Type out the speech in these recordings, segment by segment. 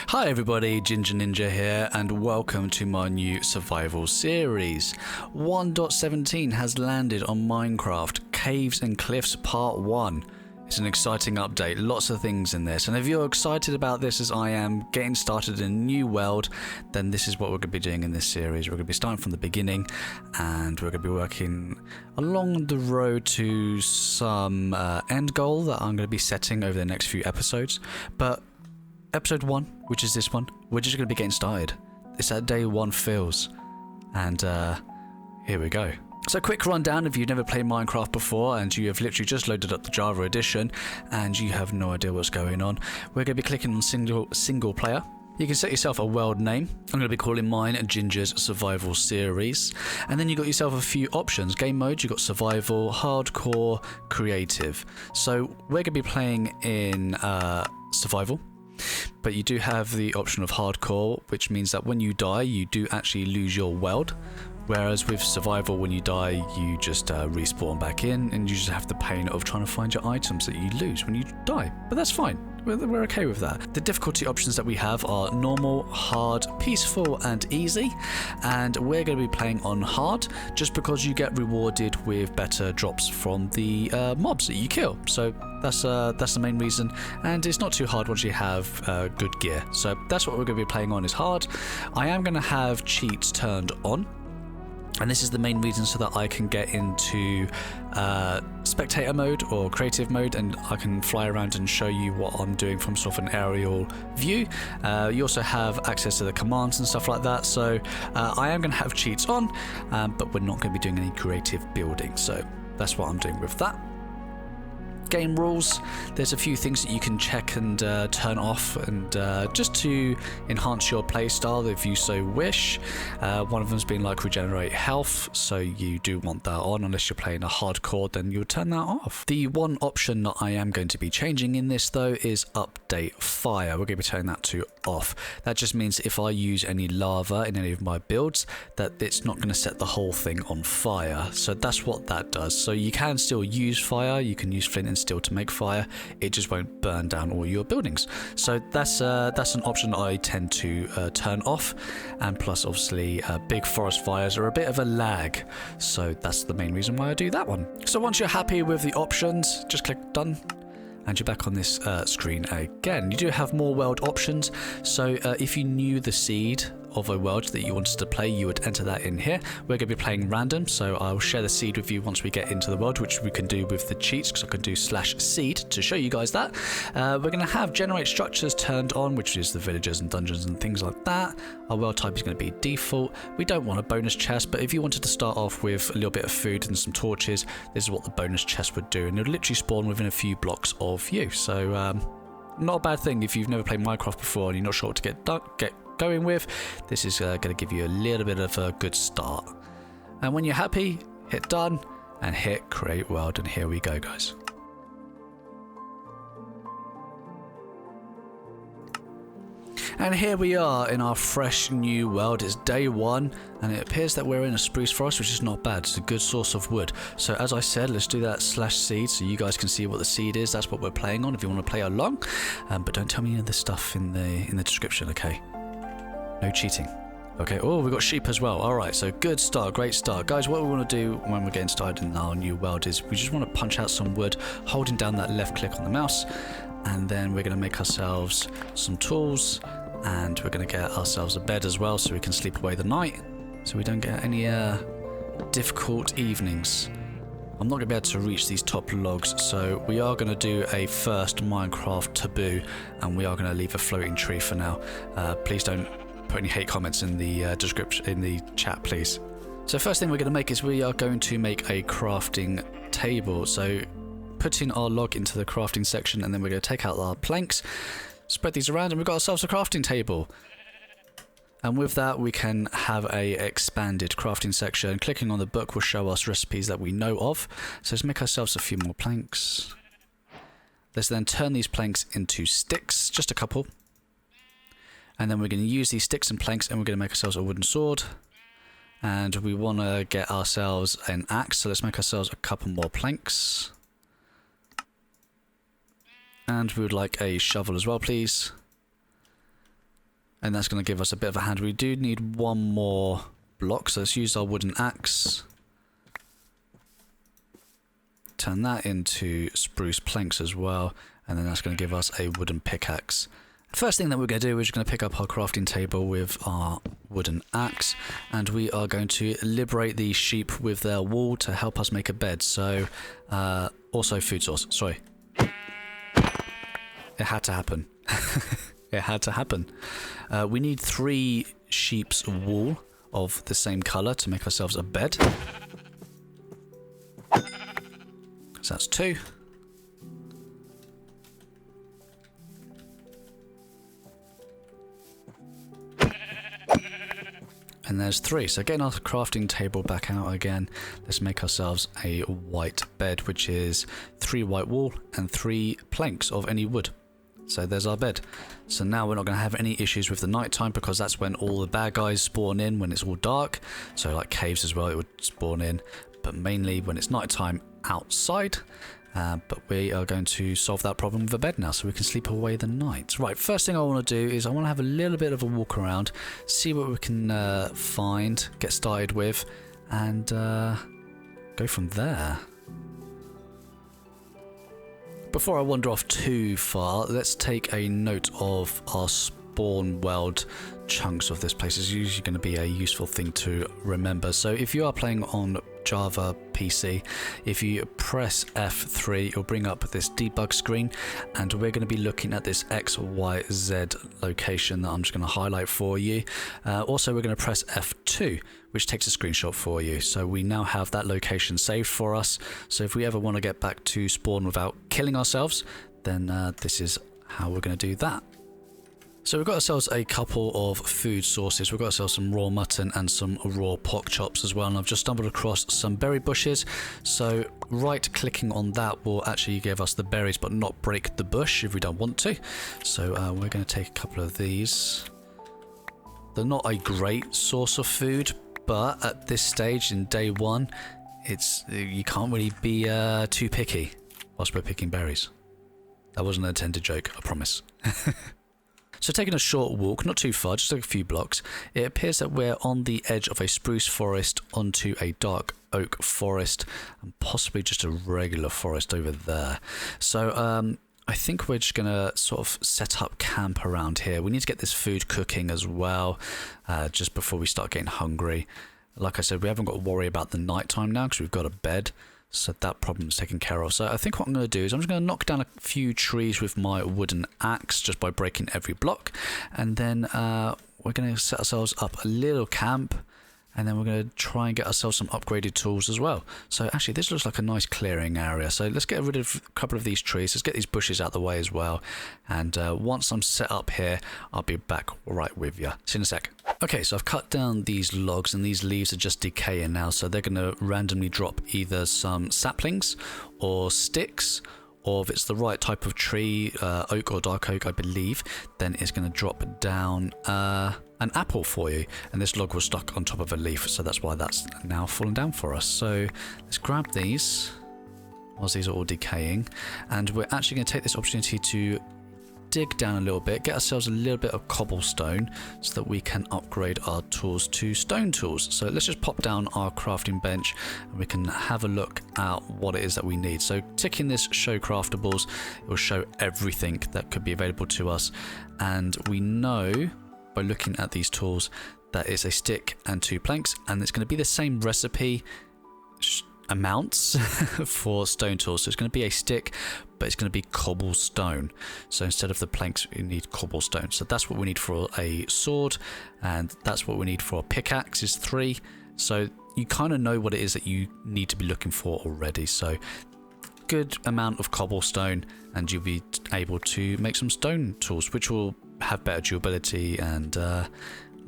Hi everybody, GingaNinja here, and welcome to my new survival series. 1.17 has landed on Minecraft Caves and Cliffs Part 1. It's an exciting update, lots of things in this, and if you're excited about this as I am, getting started in a new world, then this is what we're going to be doing in this series. We're going to be starting from the beginning, and we're going to be working along the road to some end goal that I'm going to be setting over the next few episodes. But episode 1, which is this one, we're just going to be getting started. It's that day 1 feels, and here we go. So quick rundown if you've never played Minecraft before and you have literally just loaded up the Java edition and you have no idea what's going on. We're going to be clicking on single player. You can set yourself a world name. I'm going to be calling mine Ginger's Survival Series. And then you've got yourself a few options. Game mode, you've got Survival, Hardcore, Creative. So we're going to be playing in Survival. But you do have the option of Hardcore, which means that when you die, you do actually lose your world. Whereas with Survival, when you die, you just respawn back in, and you just have the pain of trying to find your items that you lose when you die. But that's fine. We're okay with that. The difficulty options that we have are normal, hard, peaceful, and easy. And we're going to be playing on hard, just because you get rewarded with better drops from the mobs that you kill. So that's the main reason. And it's not too hard once you have good gear. So that's what we're going to be playing on, is hard. I am going to have cheats turned on. And this is the main reason, so that I can get into spectator mode or creative mode, and I can fly around and show you what I'm doing from sort of an aerial view. You also have access to the commands and stuff like that, so I am going to have cheats on, but we're not going to be doing any creative building, so that's what I'm doing with that. Game rules, there's a few things that you can check and turn off, and just to enhance your playstyle if you so wish. One of them's being like regenerate health, so you do want that on. Unless you're playing a hardcore, then you'll turn that off. The one option that I am going to be changing in this though is update fire. We're going to be turning that to off. That just means if I use any lava in any of my builds, that it's not going to set the whole thing on fire. So that's what that does. So you can still use fire, you can use flint and steel to make fire, it just won't burn down all your buildings. So that's an option that I tend to turn off. And plus obviously big forest fires are a bit of a lag, so that's the main reason why I do that one. So once you're happy with the options, just click done, and you're back on this screen again. You do have more world options, so if you knew the seed of a world that you wanted to play, you would enter that in here. We're going to be playing random, so I'll share the seed with you once we get into the world, which we can do with the cheats, because I can do /seed to show you guys that. We're going to have generate structures turned on, which is the villagers and dungeons and things like that. Our world type is going to be default. We don't want a bonus chest, but if you wanted to start off with a little bit of food and some torches, this is what the bonus chest would do, and it'll literally spawn within a few blocks of you. So not a bad thing if you've never played Minecraft before and you're not sure what to get going with. This is going to give you a little bit of a good start. And when you're happy, hit done and hit create world, and here we go, guys. And here we are in our fresh new world. It's day 1, and it appears that we're in a spruce forest, which is not bad. It's a good source of wood. So as I said, let's do that /seed so you guys can see what the seed is. That's what we're playing on if you want to play along. But don't tell me any of the stuff in the description, okay? No cheating. Okay, oh, we've got sheep as well. Alright, so good start, great start. Guys, what we want to do when we're getting started in our new world is we just want to punch out some wood, holding down that left click on the mouse, and then we're going to make ourselves some tools, and we're going to get ourselves a bed as well so we can sleep away the night, so we don't get any difficult evenings. I'm not going to be able to reach these top logs, so we are going to do a first Minecraft taboo, and we are going to leave a floating tree for now. Please don't put any hate comments in the description, in the chat, please. So first thing we're going to make is we are going to make a crafting table. So putting our log into the crafting section, and then we're going to take out our planks, spread these around, and we've got ourselves a crafting table. And with that, we can have a expanded crafting section. Clicking on the book will show us recipes that we know of. So let's make ourselves a few more planks. Let's then turn these planks into sticks, just a couple. And then we're going to use these sticks and planks, and we're going to make ourselves a wooden sword. And we want to get ourselves an axe, so let's make ourselves a couple more planks. And we would like a shovel as well, please. And that's going to give us a bit of a hand. We do need one more block, so let's use our wooden axe. Turn that into spruce planks as well, and then that's going to give us a wooden pickaxe. First thing that we're going to do is going to pick up our crafting table with our wooden axe, and we are going to liberate the sheep with their wool to help us make a bed. So, also food source. Sorry. It had to happen. It had to happen. We need 3 sheep's wool of the same colour to make ourselves a bed. So that's 2. And there's 3. So getting our crafting table back out again, let's make ourselves a white bed, which is 3 white wool and 3 planks of any wood. So there's our bed. So now we're not going to have any issues with the nighttime, because that's when all the bad guys spawn in, when it's all dark. So like caves as well, it would spawn in, but mainly when it's nighttime outside. But we are going to solve that problem with a bed now, so we can sleep away the night. Right, first thing I want to do is I want to have a little bit of a walk around, see what we can find, get started with, and go from there. Before I wander off too far, let's take a note of our spawn world chunks of this place. It's usually going to be a useful thing to remember. So if you are playing on Java PC, if you press F3, it'll bring up this debug screen, and we're going to be looking at this XYZ location that I'm just going to highlight for you. Also, we're going to press F2, which takes a screenshot for you. So we now have that location saved for us. So if we ever want to get back to spawn without killing ourselves, then this is how we're going to do that. So we've got ourselves a couple of food sources. We've got ourselves some raw mutton and some raw pork chops as well. And I've just stumbled across some berry bushes. So right clicking on that will actually give us the berries, but not break the bush if we don't want to. So we're going to take a couple of these. They're not a great source of food, but at this stage in day 1, you can't really be too picky whilst we're picking berries. That wasn't an intended joke, I promise. So taking a short walk, not too far, just a few blocks, it appears that we're on the edge of a spruce forest onto a dark oak forest, and possibly just a regular forest over there. So I think we're just going to sort of set up camp around here. We need to get this food cooking as well, just before we start getting hungry. Like I said, we haven't got to worry about the nighttime now because we've got a bed. So that problem's taken care of. So I think what I'm going to do is I'm just going to knock down a few trees with my wooden axe just by breaking every block. And then we're going to set ourselves up a little camp. And then we're going to try and get ourselves some upgraded tools as well. So actually this looks like a nice clearing area. So let's get rid of a couple of these trees. Let's get these bushes out of the way as well. And once I'm set up here, I'll be back right with you. See you in a sec. Okay, so I've cut down these logs and these leaves are just decaying now. So they're going to randomly drop either some saplings or sticks, or if it's the right type of tree, oak or dark oak, I believe, then it's going to drop down an apple for you. And this log was stuck on top of a leaf, so that's why that's now fallen down for us. So let's grab these whilst these are all decaying. And we're actually going to take this opportunity to dig down a little bit, get ourselves a little bit of cobblestone so that we can upgrade our tools to stone tools. So let's just pop down our crafting bench and we can have a look at what it is that we need. So ticking this show craftables, it will show everything that could be available to us. And we know by looking at these tools that it's a stick and 2 planks, and it's going to be the same recipe amounts for stone tools. So it's going to be a stick, but it's going to be cobblestone. So instead of the planks, you need cobblestone. So that's what we need for a sword, and that's what we need for a pickaxe is 3. So you kind of know what it is that you need to be looking for already. So good amount of cobblestone, and you'll be able to make some stone tools, which will have better durability and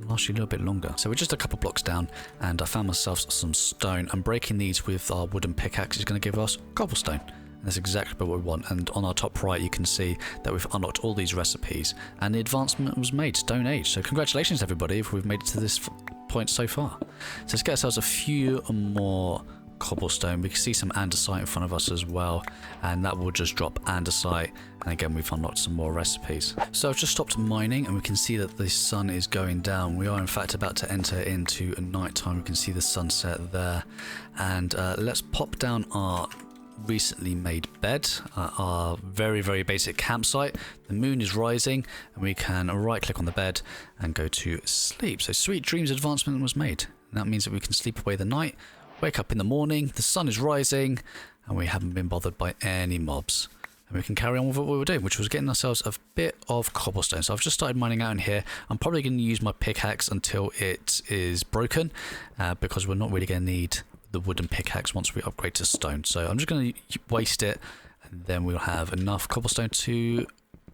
last you a little bit longer. So we're just a couple blocks down, and I found myself some stone, and breaking these with our wooden pickaxe is going to give us cobblestone. And that's exactly what we want. And on our top right you can see that we've unlocked all these recipes, and the advancement was made Stone Age. So congratulations everybody if we've made it to this point so far. So let's get ourselves a few more cobblestone. We can see some andesite in front of us as well, and that will just drop andesite. And again, we've unlocked some more recipes. So I've just stopped mining, and we can see that the sun is going down. We are in fact about to enter into nighttime. We can see the sunset there. And let's pop down our recently made bed, our very basic campsite. The moon is rising, and we can right click on the bed and go to sleep. So sweet dreams advancement was made. And that means that we can sleep away the night, wake up in the morning, the sun is rising, and we haven't been bothered by any mobs. And we can carry on with what we were doing, which was getting ourselves a bit of cobblestone. So I've just started mining out in here. I'm probably going to use my pickaxe until it is broken, because we're not really going to need the wooden pickaxe once we upgrade to stone. So I'm just going to waste it, and then we'll have enough cobblestone to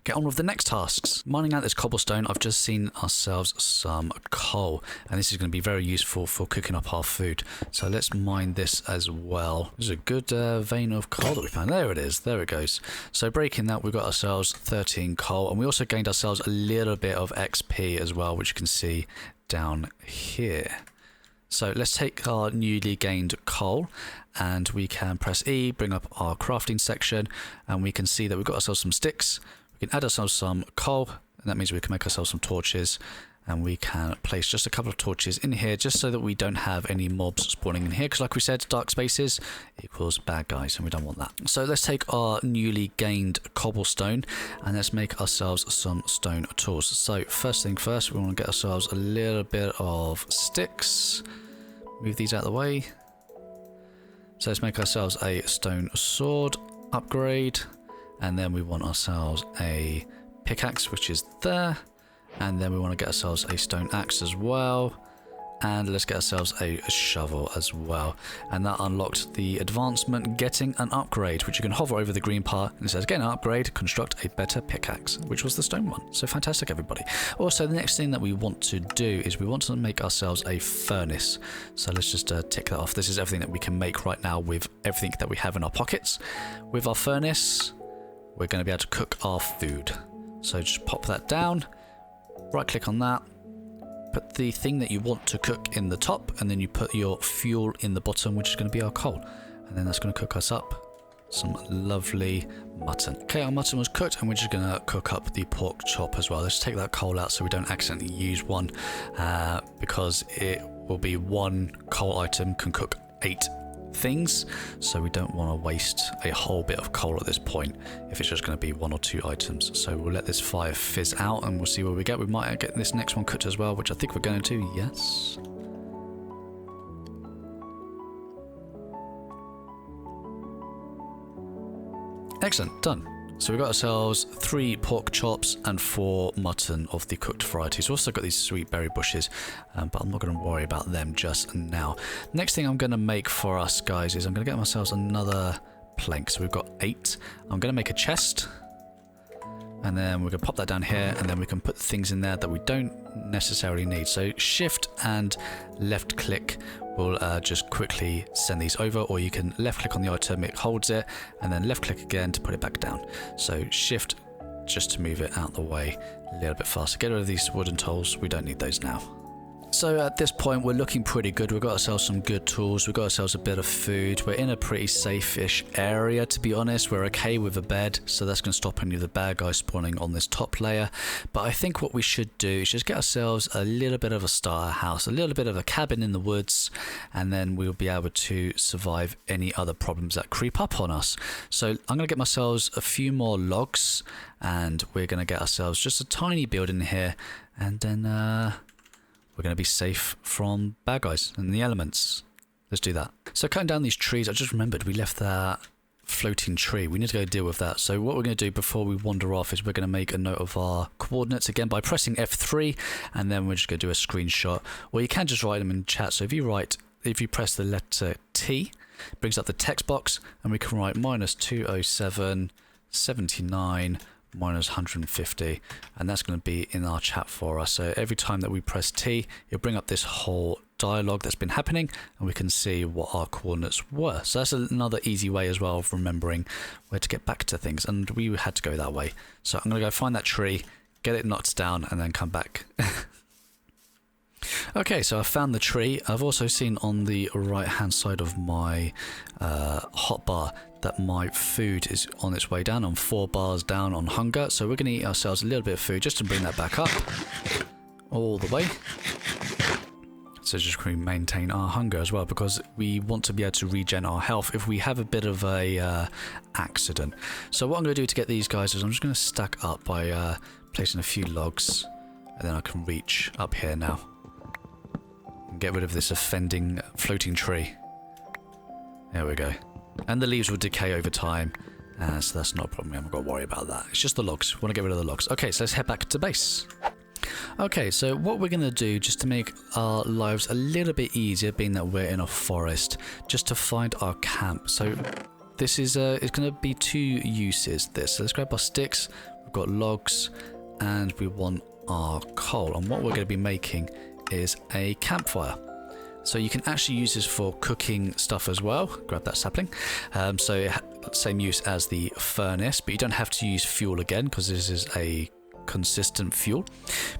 get on with the next tasks. Mining out this cobblestone, I've just seen ourselves some coal, and this is going to be very useful for cooking up our food. So let's mine this as well. This is a good vein of coal that we found. There it is, there it goes. So breaking that, we've got ourselves 13 coal, and we also gained ourselves a little bit of XP as well, which you can see down here. So let's take our newly gained coal, and we can press E, bring up our crafting section, and we can see that we've got ourselves some sticks. We can add ourselves some coal, and that means we can make ourselves some torches, and we can place just a couple of torches in here just so that we don't have any mobs spawning in here, because like we said, dark spaces equals bad guys, and we don't want that. So let's take our newly gained cobblestone, and let's make ourselves some stone tools. So first thing first, we want to get ourselves a little bit of sticks. Move these out of the way. So let's make ourselves a stone sword upgrade, and then we want ourselves a pickaxe, which is there, and then we want to get ourselves a stone axe as well, and let's get ourselves a shovel as well. And that unlocked the advancement getting an upgrade, which you can hover over the green part and it says get an upgrade, construct a better pickaxe, which was the stone one. So fantastic, everybody. Also, the next thing that we want to do is we want to make ourselves a furnace. So let's just tick that off. This is everything that we can make right now with everything that we have in our pockets. With our furnace, we're going to be able to cook our food. So just pop that down, right click on that, put the thing that you want to cook in the top, and then you put your fuel in the bottom, which is going to be our coal. And then that's going to cook us up some lovely mutton. Okay, our mutton was cooked, and we're just going to cook up the pork chop as well. Let's take that coal out so we don't accidentally use one, because it will be one coal item can cook 8 things, so we don't want to waste a whole bit of coal at this point if it's just going to be 1 or 2 items. So we'll let this fire fizz out, and we'll see where we get. We might get this next one cooked as well, which I think we're going to. Yes. Excellent, done. So we've got ourselves 3 pork chops and 4 mutton of the cooked varieties. We've also got these sweet berry bushes, but I'm not going to worry about them just now. Next thing I'm going to make for us, guys, is I'm going to get myself another plank. So we've got 8. I'm going to make a chest, and then we're going to pop that down here, and then we can put things in there that we don't necessarily need. So shift and left click will just quickly send these over, or you can left click on the item, it holds it, and then left click again to put it back down. So shift just to move it out the way a little bit faster. Get rid of these wooden tools, we don't need those now. So at this point we're looking pretty good. We've got ourselves some good tools, we've got ourselves a bit of food, we're in a pretty safe-ish area, to be honest. We're okay with a bed, so that's going to stop any of the bad guys spawning on this top layer. But I think what we should do is just get ourselves a little bit of a starter house, a little bit of a cabin in the woods, and then we'll be able to survive any other problems that creep up on us. So I'm going to get myself a few more logs, and we're going to get ourselves just a tiny building here, and then we're going to be safe from bad guys and the elements. Let's do that. So cutting down these trees, I just remembered we left that floating tree. We need to go deal with that. So what we're going to do before we wander off is we're going to make a note of our coordinates again by pressing F3, and then we're just going to do a screenshot. Or you can just write them in chat. So if you press the letter T, it brings up the text box, and we can write -207 79 -150, and that's going to be in our chat for us. So every time that we press T, it'll bring up this whole dialogue that's been happening, and we can see what our coordinates were. So that's another easy way as well of remembering where to get back to things, and we had to go that way. So I'm going to go find that tree, get it knocked down, and then come back. Okay, so I found the tree. I've also seen on the right hand side of my hotbar that my food is on its way down. I'm 4 bars down on hunger, so we're going to eat ourselves a little bit of food just to bring that back up all the way. So just going to maintain our hunger as well, because we want to be able to regen our health if we have a bit of a accident. So what I'm going to do to get these guys is I'm just going to stack up by placing a few logs, and then I can reach up here now and get rid of this offending floating tree. There we go. And the leaves will decay over time, so that's not a problem. I haven't got to worry about that. It's just the logs. We want to get rid of the logs. Okay, so let's head back to base. Okay, so what we're going to do just to make our lives a little bit easier, being that we're in a forest, just to find our camp. So this is it's going to be 2 uses. So let's grab our sticks. We've got logs, and we want our coal. And what we're going to be making is a campfire. So you can actually use this for cooking stuff as well. Grab that sapling. So same use as the furnace, but you don't have to use fuel again because this is a consistent fuel.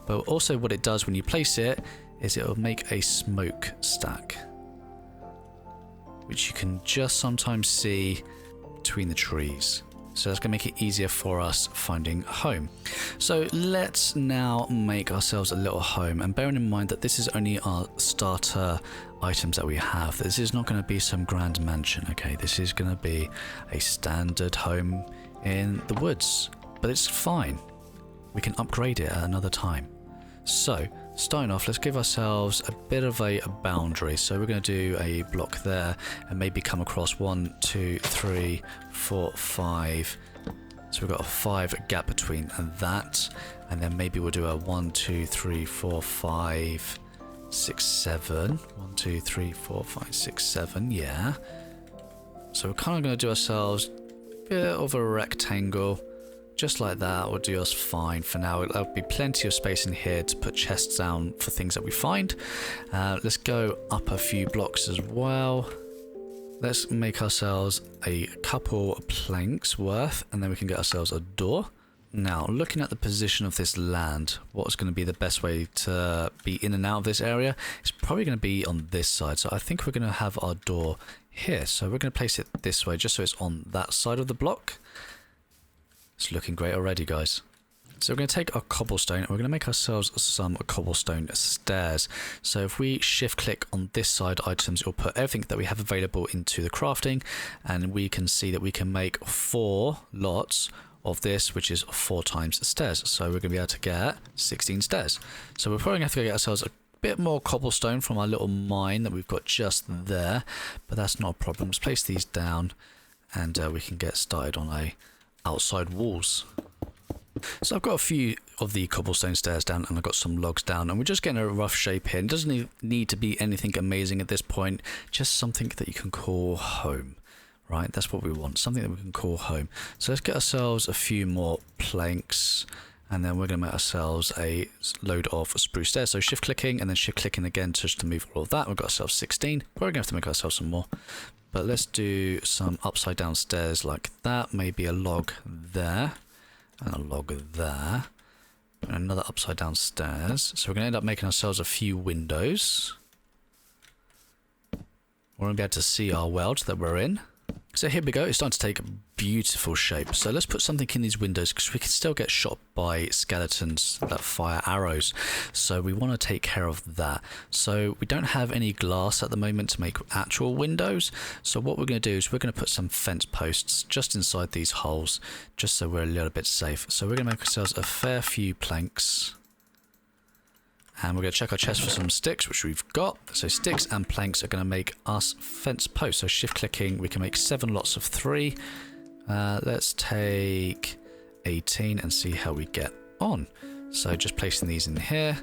But also what it does when you place it is it will make a smoke stack, which you can just sometimes see between the trees. So that's going to make it easier for us finding home. So let's now make ourselves a little home, and bearing in mind that this is only our starter items that we have. This is not going to be some grand mansion, okay? This is going to be a standard home in the woods, but it's fine. We can upgrade it at another time. So starting off, let's give ourselves a bit of a boundary. So we're going to do a block there and maybe come across 1, 2, 3, 4, 5. So we've got a 5 gap between that, and then maybe we'll do a 1, 2, 3, 4, 5, 6, 7. 1, 2, 3, 4, 5, 6, 7. Yeah. So we're kind of going to do ourselves a bit of a rectangle. Just like that will do us fine for now. There'll be plenty of space in here to put chests down for things that we find. Let's go up a few blocks as well. Let's make ourselves a couple planks worth, and then we can get ourselves a door. Now, looking at the position of this land, what's going to be the best way to be in and out of this area? It's probably going to be on this side. So I think we're going to have our door here. So we're going to place it this way, just so it's on that side of the block. It's looking great already, guys. So we're going to take our cobblestone and we're going to make ourselves some cobblestone stairs. So if we shift click on this side items, it will put everything that we have available into the crafting, and we can see that we can make 4 lots of this, which is 4 times stairs. So we're going to be able to get 16 stairs. So we're probably going to have to get ourselves a bit more cobblestone from our little mine that we've got just there, but that's not a problem. Let's place these down, and we can get started on a outside walls. So I've got a few of the cobblestone stairs down, and I've got some logs down, and we're just getting a rough shape here. It doesn't need to be anything amazing at this point, just something that you can call home, right? That's what we want, something that we can call home. So let's get ourselves a few more planks, and then we're going to make ourselves a load of spruce stairs. So shift clicking and then shift clicking again just to move all of that. We've got ourselves 16. We're going to have to make ourselves some more. But let's do some upside down stairs like that. Maybe a log there and a log there. And another upside down stairs. So we're going to end up making ourselves a few windows. We're going to be able to see our world that we're in. So here we go, it's starting to take a beautiful shape. So let's put something in these windows, because we can still get shot by skeletons that fire arrows. So we want to take care of that. So we don't have any glass at the moment to make actual windows. So what we're going to do is we're going to put some fence posts just inside these holes, just so we're a little bit safe. So we're going to make ourselves a fair few planks. And we're going to check our chest for some sticks, which we've got. So sticks and planks are going to make us fence posts. So shift clicking, we can make 7 lots of 3. Let's take 18 and see how we get on. So just placing these in here,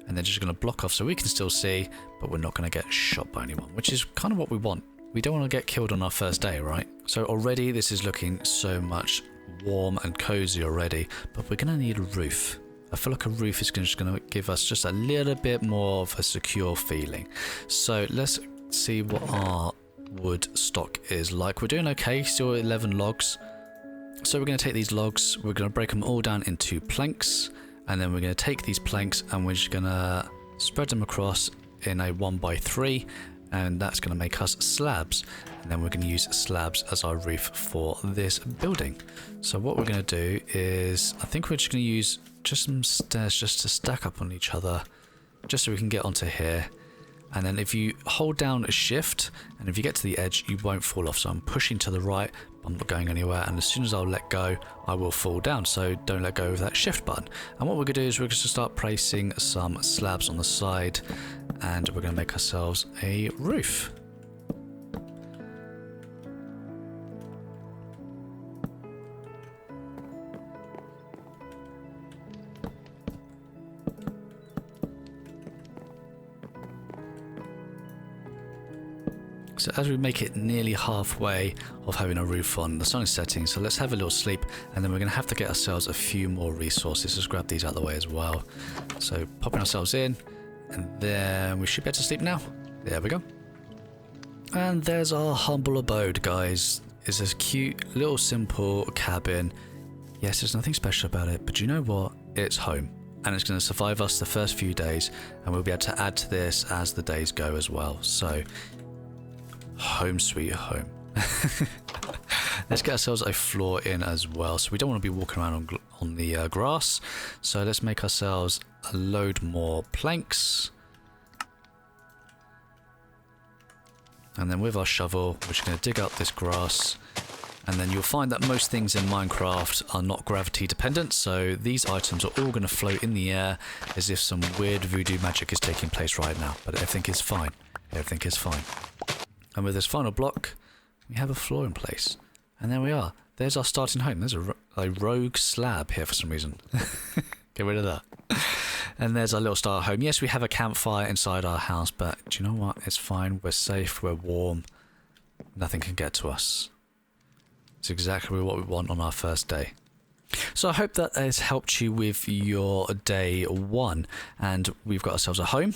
and then just going to block off so we can still see, but we're not going to get shot by anyone, which is kind of what we want. We don't want to get killed on our first day, right? So already this is looking so much warm and cozy already, but we're going to need a roof. I feel like a roof is just going to give us just a little bit more of a secure feeling. So let's see what our wood stock is like. We're doing okay, still 11 logs. So we're going to take these logs, we're going to break them all down into planks, and then we're going to take these planks and we're just going to spread them across in a 1x3, and that's going to make us slabs. And then we're going to use slabs as our roof for this building. So what we're going to do is, I think we're just going to use just some stairs just to stack up on each other, just so we can get onto here. And then if you hold down a shift, and if you get to the edge, you won't fall off. So I'm pushing to the right, I'm not going anywhere, and as soon as I'll let go, I will fall down. So don't let go of that shift button. And what we're going to do is we're going to start placing some slabs on the side, and we're going to make ourselves a roof. So as we make it nearly halfway of having a roof on, the sun is setting, so let's have a little sleep, and then we're going to have to get ourselves a few more resources. Let's grab these out of the way as well. So popping ourselves in, and then we should be able to sleep now. There we go. And there's our humble abode, guys. It's a cute little simple cabin. Yes, there's nothing special about it, but you know what? It's home. And it's going to survive us the first few days, and we'll be able to add to this as the days go as well. So home sweet home. Let's get ourselves a floor in as well, so we don't want to be walking around on the grass. So let's make ourselves a load more planks, and then with our shovel we're just going to dig up this grass. And then you'll find that most things in Minecraft are not gravity dependent, so these items are all going to float in the air as if some weird voodoo magic is taking place right now. But everything is fine. Everything is fine. And with this final block, we have a floor in place. And there we are. There's our starting home. There's a rogue slab here for some reason. Get rid of that. And there's our little starter home. Yes, we have a campfire inside our house, but do you know what? It's fine. We're safe. We're warm. Nothing can get to us. It's exactly what we want on our first day. So I hope that has helped you with your day one. And we've got ourselves a home.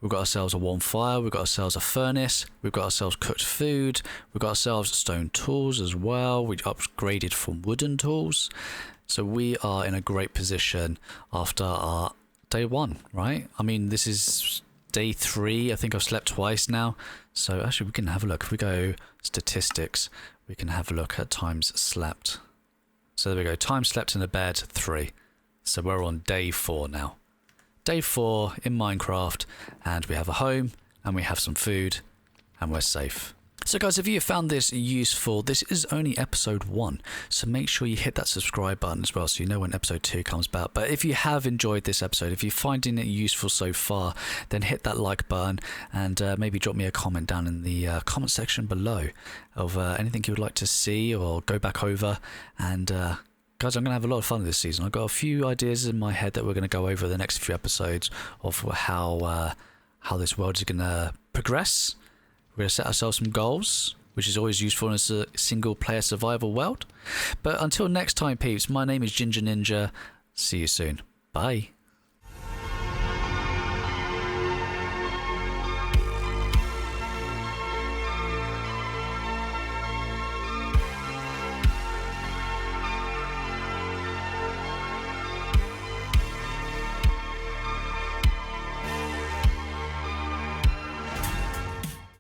We've got ourselves a warm fire, we've got ourselves a furnace, we've got ourselves cooked food, we've got ourselves stone tools as well. We upgraded from wooden tools. So we are in a great position after our day one, right? I mean, this is day 3. I think I've slept twice now. So actually we can have a look. If we go statistics, we can have a look at times slept. So there we go, time slept in a bed 3. So we're on day 4 now. Day 4 in Minecraft, and we have a home, and we have some food, and we're safe. So guys, if you found this useful, this is only episode 1, so make sure you hit that subscribe button as well so you know when episode 2 comes about. But if you have enjoyed this episode, if you're finding it useful so far, then hit that like button, and maybe drop me a comment down in the comment section below of anything you would like to see or go back over. And guys, I'm going to have a lot of fun this season. I've got a few ideas in my head that we're going to go over the next few episodes of how this world is going to progress. We're going to set ourselves some goals, which is always useful in a single-player survival world. But until next time, peeps, my name is GingaNinja. See you soon. Bye.